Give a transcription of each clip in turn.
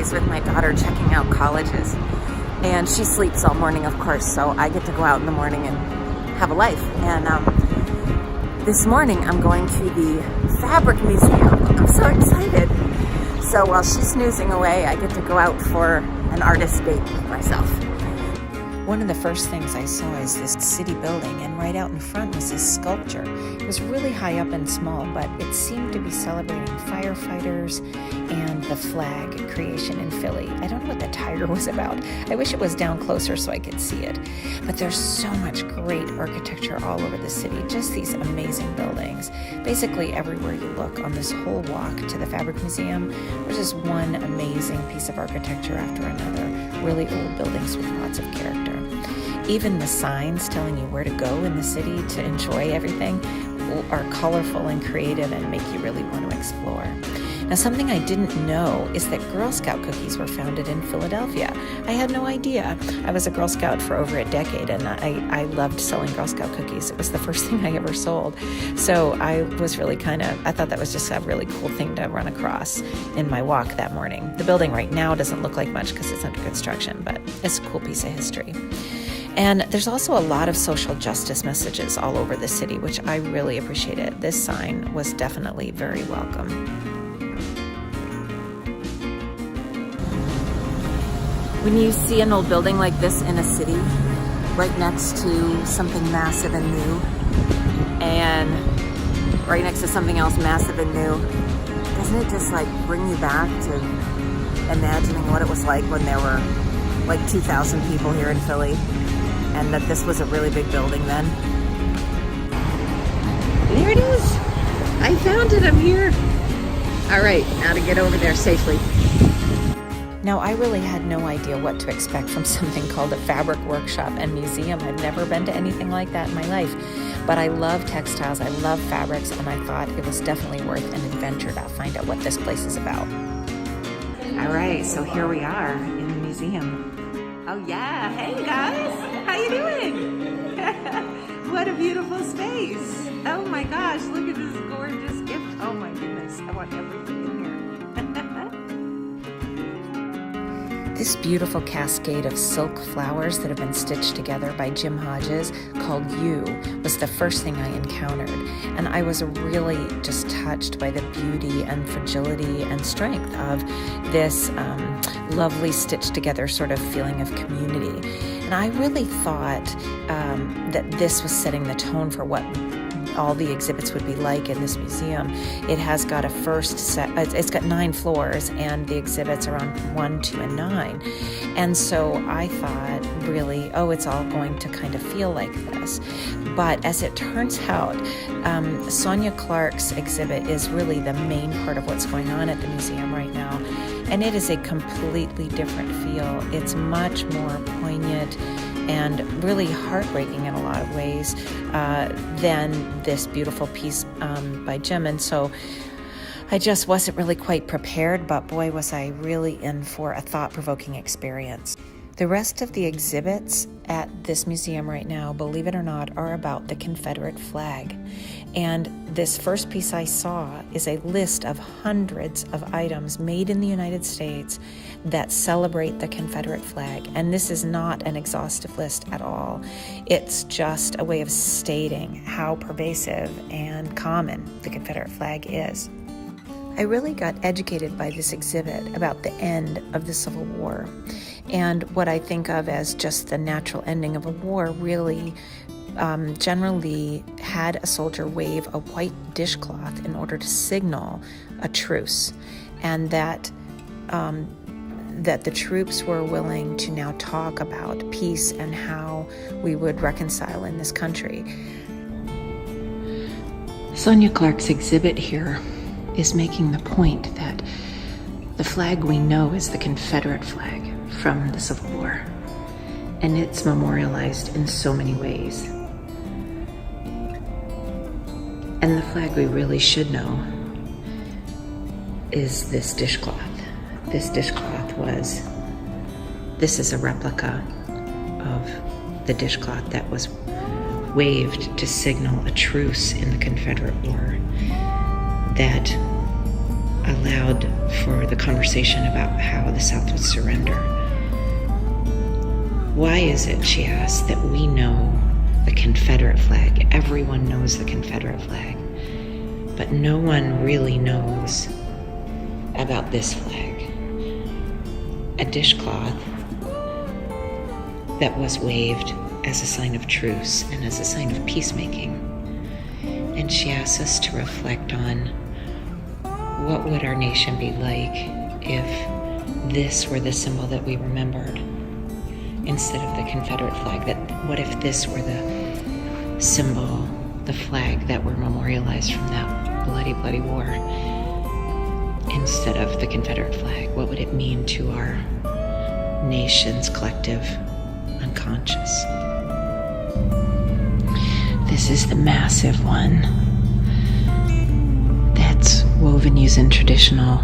Sundays with my daughter checking out colleges. And she sleeps all morning, of course, so I get to go out in the morning and have a life. And this morning I'm going to the Fabric Museum. I'm so excited. So while she's snoozing away, I get to go out for an artist date with myself. One of the first things I saw is this city building, and right out in front was this sculpture. It was really high up and small, but it seemed to be celebrating firefighters and the flag creation in Philly. I don't know what the tiger was about. I wish it was down closer so I could see it. But there's so much great architecture all over the city, just these amazing buildings. Basically everywhere you look on this whole walk to the Fabric Museum, there's just one amazing piece of architecture after another, really old buildings with lots of character. Even the signs telling you where to go in the city to enjoy everything are colorful and creative and make you really want to explore. Now, something I didn't know is that Girl Scout cookies were founded in Philadelphia. I had no idea. I was a Girl Scout for over a decade, and I loved selling Girl Scout cookies. It was the first thing I ever sold. So I was really I thought that was just a really cool thing to run across in my walk that morning. The building right now doesn't look like much because it's under construction, but it's a cool piece of history. And there's also a lot of social justice messages all over the city, which I really appreciated. This sign was definitely very welcome. When you see an old building like this in a city, right next to something massive and new, and right next to something else massive and new, doesn't it just like bring you back to imagining what it was like when there were like 2,000 people here in Philly? And that this was a really big building then. There it is. I found it. I'm here. All right, now to get over there safely. Now, I really had no idea what to expect from something called a fabric workshop and museum. I've never been to anything like that in my life. But I love textiles, I love fabrics, and I thought it was definitely worth an adventure to find out what this place is about. All right, so here we are in the museum. Oh yeah, hey guys, how you doing? What a beautiful space. Oh my gosh, look at this gorgeous gift. Oh my goodness, I want everything in here. This beautiful cascade of silk flowers that have been stitched together by Jim Hodges, called You, was the first thing I encountered. And I was really just touched by the beauty and fragility and strength of this lovely stitched together sort of feeling of community. And I really thought that this was setting the tone for what all the exhibits would be like in this museum. It has got a first set, it's got 9 floors, and the exhibits are on 1, 2, and 9. And so I thought really, oh, it's all going to kind of feel like this. But as it turns out, Sonya Clark's exhibit is really the main part of what's going on at the museum right now. And it is a completely different feel. It's much more poignant and really heartbreaking in a lot of ways than this beautiful piece by Jim. And so I just wasn't really quite prepared, but boy, was I really in for a thought-provoking experience. The rest of the exhibits at this museum right now, believe it or not, are about the Confederate flag. And this first piece I saw is a list of hundreds of items made in the United States that celebrate the Confederate flag. And this is not an exhaustive list at all. It's just a way of stating how pervasive and common the Confederate flag is. I really got educated by this exhibit about the end of the Civil War. And what I think of as just the natural ending of a war really generally had a soldier wave a white dishcloth in order to signal a truce, and that the troops were willing to now talk about peace and how we would reconcile in this country. Sonya Clark's exhibit here is making the point that the flag we know is the Confederate flag from the Civil War, and it's memorialized in so many ways. And the flag we really should know is this dishcloth. This dishcloth this is a replica of the dishcloth that was waved to signal a truce in the Confederate War that allowed for the conversation about how the South would surrender. Why is it, she asked, that we know the Confederate flag? Everyone knows the Confederate flag, but no one really knows about this flag. A dishcloth that was waved as a sign of truce and as a sign of peacemaking. And she asks us to reflect on what would our nation be like if this were the symbol that we remembered instead of the Confederate flag. That what if this were the symbol, the flag that were memorialized from that bloody, bloody war instead of the Confederate flag? What would it mean to our nation's collective unconscious? This is the massive one that's woven using traditional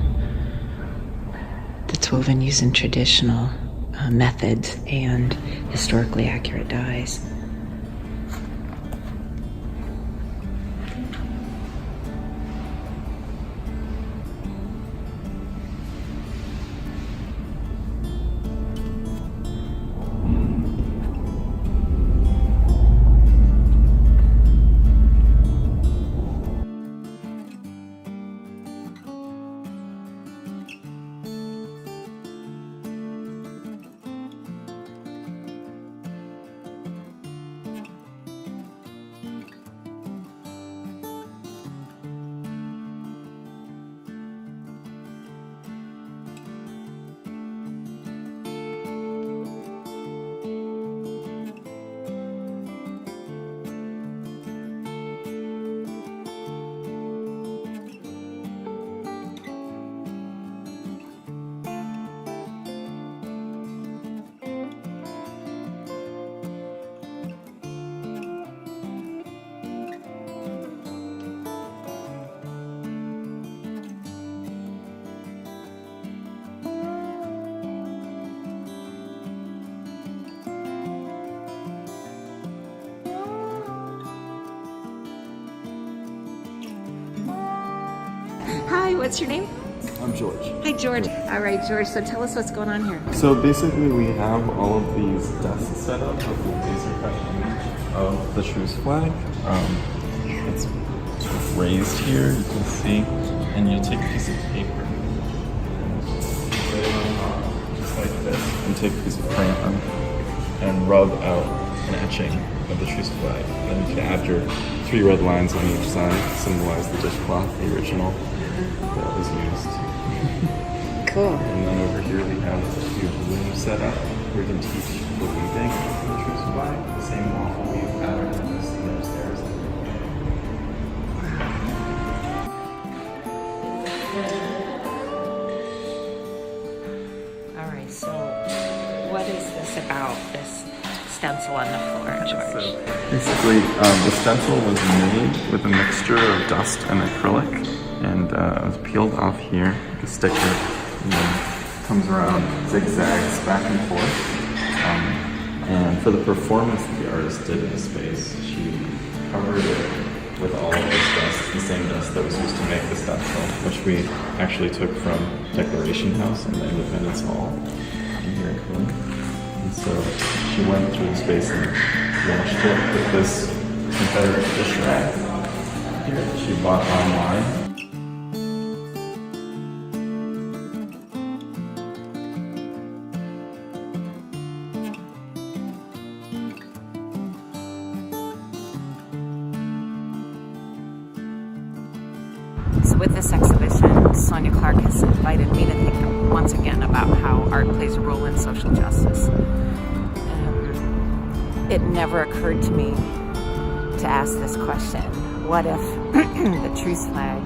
methods and historically accurate dyes. Hi, what's your name? I'm George. Hi, George. All right, George, so tell us what's going on here. So basically we have all of these desks set up with the laser cut image of the Truce Flag. It's sort of raised here, you can see, and you'll take a piece of paper, lay it on top, just like this, and take a piece of crayon and rub out an etching of the Truce Flag. Then you can add your 3 red lines on each side, symbolize the dishcloth, the original that was used. Cool. And then over here we have a few balloons set up where we can teach the weaving of the Truce Flag, the same waffle weave pattern that you see upstairs. All right, so what is this about, this stencil on the floor, George? So basically, the stencil was made with a mixture of dust and acrylic, and it was peeled off here like a sticker, and then comes around, zigzags back and forth. And for the performance that the artist did in the space, she covered it with all of this dust, the same dust that was used to make the stencil, which we actually took from Declaration House and the Independence Hall here in Cleveland. And so she went through the space and washed it with this Confederate dish rag here that she bought online. So with this exhibition, Sonya Clark has invited me to think once again about how art plays a role in social justice. It never occurred to me to ask this question: what if the Truce Flag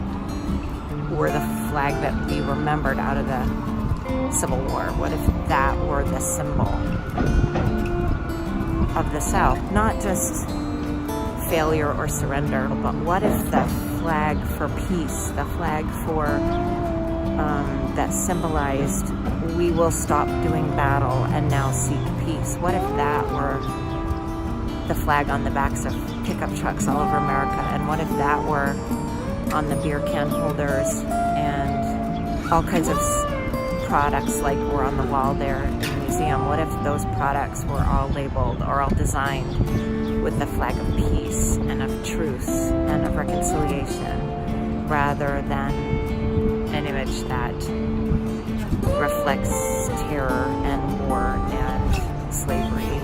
were the flag that we remembered out of the Civil War? What if that were the symbol of the South? Not just failure or surrender, but what if the flag for peace, the flag for that symbolized we will stop doing battle and now seek peace? What if that were the flag on the backs of pickup trucks all over America? And what if that were on the beer can holders and all kinds of products like were on the wall there in the museum. What if those products were all labeled or all designed with the flag of peace and of truce and of reconciliation, rather than an image that reflects terror and war and slavery